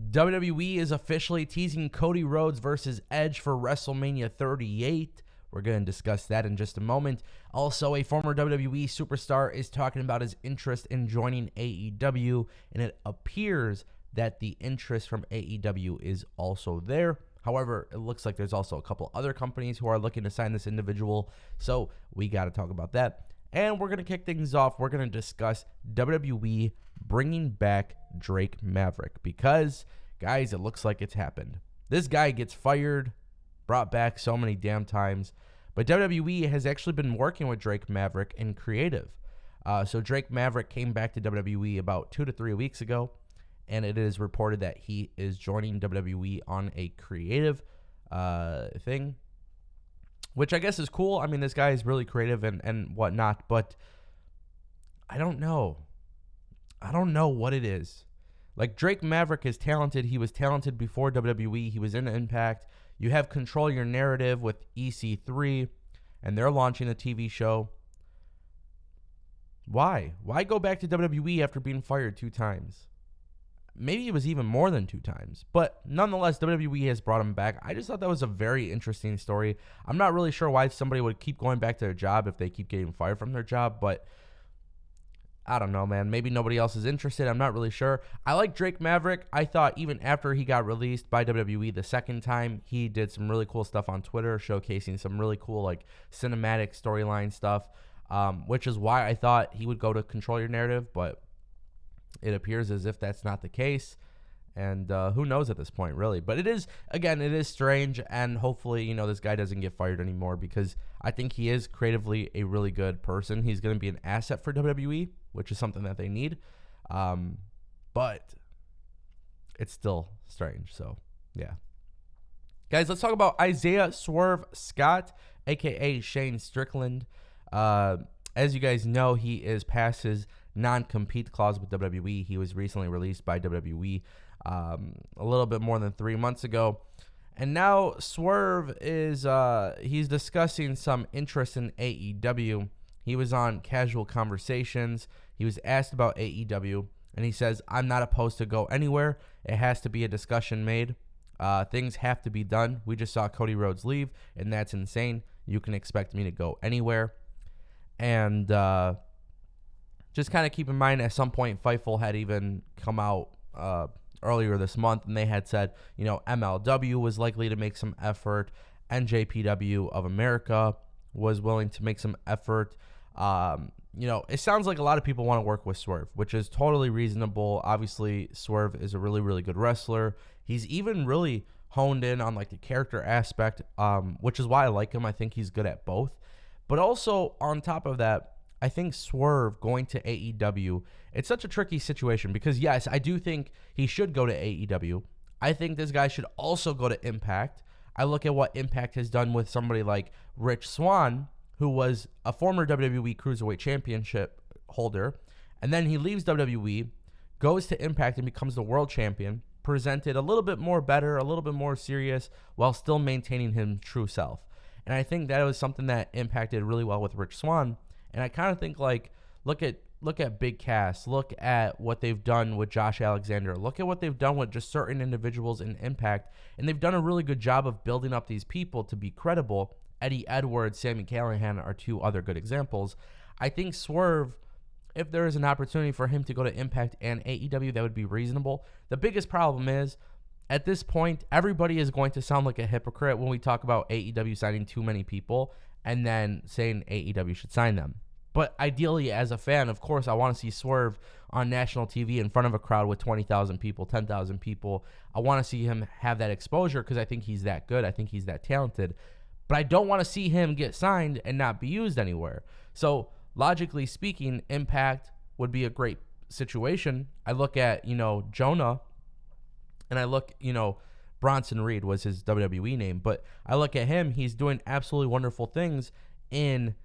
WWE is officially teasing Cody Rhodes versus Edge for WrestleMania 38. We're going to discuss that in just a moment. Also, a former WWE superstar is talking about his interest in joining AEW, and it appears that the interest from AEW is also there. However, it looks like there's also a couple other companies who are looking to sign this individual, so we got to talk about that. And we're going to kick things off. We're going to discuss WWE bringing back Drake Maverick because, guys, it looks like it's happened. This guy gets fired, brought back so many damn times, but WWE has actually been working with Drake Maverick in creative. So Drake Maverick came back to WWE about 2 to 3 weeks ago, and it is reported that he is joining WWE on a creative thing, which I guess is cool. I mean, this guy is really creative and whatnot, but I don't know. I don't know what it is. Like, Drake Maverick is talented. He was talented before WWE. He was in Impact. You have Control Your Narrative with EC3, and they're launching a TV show. Why? Why go back to WWE after being fired 2 times? Maybe it was even more than 2 times. But nonetheless, WWE has brought him back. I just thought that was a very interesting story. I'm not really sure why somebody would keep going back to their job if they keep getting fired from their job, but I don't know, man. Maybe nobody else is interested. I'm not really sure. I like Drake Maverick. I thought even after he got released by WWE the second time, he did some really cool stuff on Twitter, showcasing some really cool like cinematic storyline stuff, which is why I thought he would go to Control Your Narrative, but it appears as if that's not the case. And who knows at this point, really. But it is, again, it is strange. And hopefully, this guy doesn't get fired anymore because I think he is creatively a really good person. He's going to be an asset for WWE, which is something that they need. But it's still strange. So, yeah. Guys, let's talk about Isaiah Swerve Scott, a.k.a. Shane Strickland. As you guys know, he is past his non-compete clause with WWE. He was recently released by WWE a little bit more than 3 months ago. And now Swerve is he's discussing some interest in AEW. He was on Casual Conversations. He was asked about AEW, and he says, "I'm not opposed to go anywhere. It has to be a discussion made. Things have to be done. We just saw Cody Rhodes leave, and that's insane. You can expect me to go anywhere." And just kind of keep in mind, at some point, Fightful had even come out earlier this month, and they had said, MLW was likely to make some effort. NJPW of America was willing to make some effort. It sounds like a lot of people want to work with Swerve, which is totally reasonable. Obviously, Swerve is a really, really good wrestler. He's even really honed in on like the character aspect, which is why I like him. I think he's good at both. But also, on top of that, I think Swerve going to AEW, it's such a tricky situation because, yes, I do think he should go to AEW. I think this guy should also go to Impact. I look at what Impact has done with somebody like Rich Swann, who was a former WWE Cruiserweight Championship holder, and then he leaves WWE, goes to Impact and becomes the world champion, presented a little bit more better, a little bit more serious, while still maintaining his true self. And I think that was something that impacted really well with Rich Swann. And I kind of think, like, look at Big Cass, look at what they've done with Josh Alexander, look at what they've done with just certain individuals in Impact, and they've done a really good job of building up these people to be credible. Eddie Edwards, Sami Callihan are 2 other good examples. I think Swerve, if there is an opportunity for him to go to Impact and AEW, that would be reasonable. The biggest problem is, at this point, everybody is going to sound like a hypocrite when we talk about AEW signing too many people and then saying AEW should sign them. But ideally, as a fan, of course, I want to see Swerve on national TV in front of a crowd with 20,000 people, 10,000 people. I want to see him have that exposure because I think he's that good. I think he's that talented. But I don't want to see him get signed and not be used anywhere. So, logically speaking, Impact would be a great situation. I look at, Jonah, and I look, Bronson Reed was his WWE name, but I look at him, he's doing absolutely wonderful things in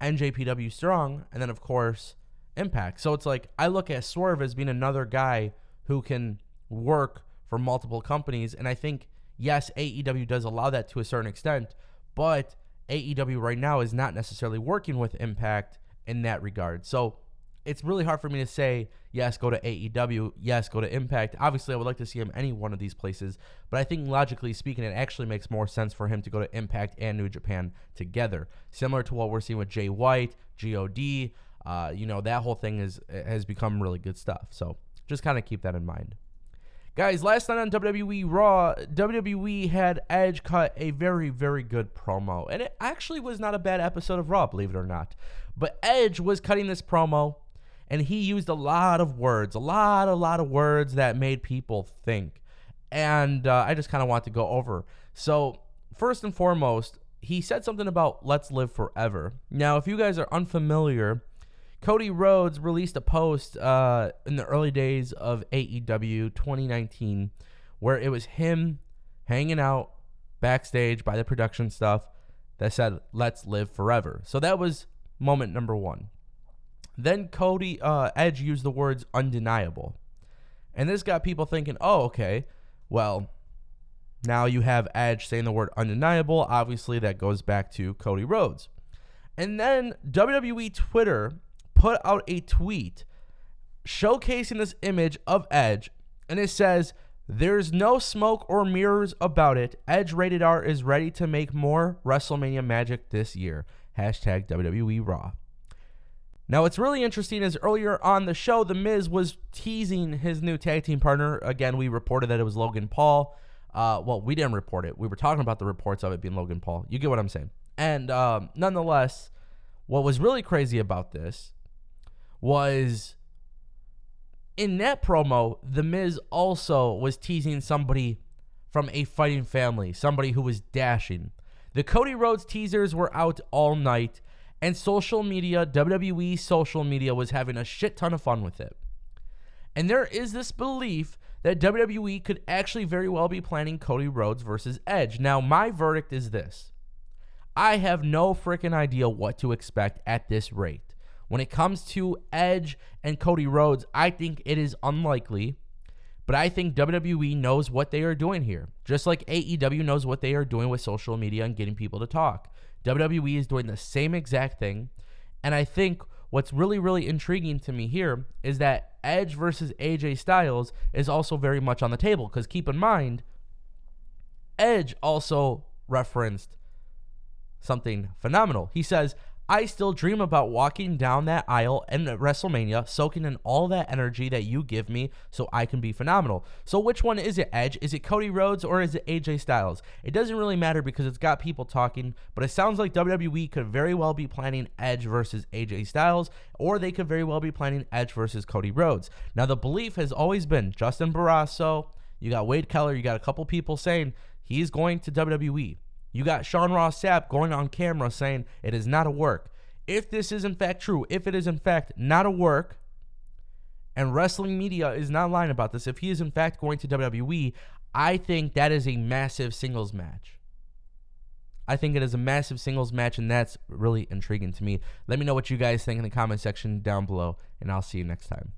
NJPW Strong, and then, of course, Impact. So it's like, I look at Swerve as being another guy who can work for multiple companies, and I think, yes, AEW does allow that to a certain extent, but AEW right now is not necessarily working with Impact in that regard. So it's really hard for me to say, yes, go to AEW, yes, go to Impact. Obviously, I would like to see him any one of these places, but I think logically speaking, it actually makes more sense for him to go to Impact and New Japan together. Similar to what we're seeing with Jay White, GOD, that whole thing has become really good stuff. So just kind of keep that in mind. Guys, last night on WWE Raw, WWE had Edge cut a very, very good promo. And it actually was not a bad episode of Raw, believe it or not. But Edge was cutting this promo, and he used a lot of words, a lot of words that made people think. And I just kind of want to go over. So, first and foremost, he said something about let's live forever. Now, if you guys are unfamiliar, Cody Rhodes released a post in the early days of AEW 2019 where it was him hanging out backstage by the production stuff that said, let's live forever. So that was moment number one. Then Edge used the words undeniable. And this got people thinking, oh, okay, well, now you have Edge saying the word undeniable. Obviously, that goes back to Cody Rhodes. And then WWE Twitter put out a tweet showcasing this image of Edge, and it says, there's no smoke or mirrors about it. Edge Rated R is ready to make more WrestleMania magic this year. Hashtag WWE Raw. Now, what's really interesting is earlier on the show, The Miz was teasing his new tag team partner. Again, we reported that it was Logan Paul. Well, we didn't report it. We were talking about the reports of it being Logan Paul. You get what I'm saying. And nonetheless, what was really crazy about this was in that promo, The Miz also was teasing somebody from a fighting family, somebody who was dashing. The Cody Rhodes teasers were out all night, and social media, WWE social media, was having a shit ton of fun with it. And there is this belief that WWE could actually very well be planning Cody Rhodes versus Edge. Now, my verdict is this. I have no freaking idea what to expect at this rate. When it comes to Edge and Cody Rhodes, I think it is unlikely, but I think WWE knows what they are doing here. Just like AEW knows what they are doing with social media and getting people to talk. WWE is doing the same exact thing, and I think what's really, really intriguing to me here is that Edge versus AJ Styles is also very much on the table, because keep in mind, Edge also referenced something phenomenal. He says, I still dream about walking down that aisle and at WrestleMania, soaking in all that energy that you give me so I can be phenomenal. So which one is it, Edge? Is it Cody Rhodes or is it AJ Styles? It doesn't really matter because it's got people talking, but it sounds like WWE could very well be planning Edge versus AJ Styles, or they could very well be planning Edge versus Cody Rhodes. Now, the belief has always been Justin Barrasso, you got Wade Keller, you got a couple people saying he's going to WWE. You got Sean Ross Sapp going on camera saying it is not a work. If this is in fact true, if it is in fact not a work, and wrestling media is not lying about this, if he is in fact going to WWE, I think that is a massive singles match. I think it is a massive singles match, and that's really intriguing to me. Let me know what you guys think in the comment section down below, and I'll see you next time.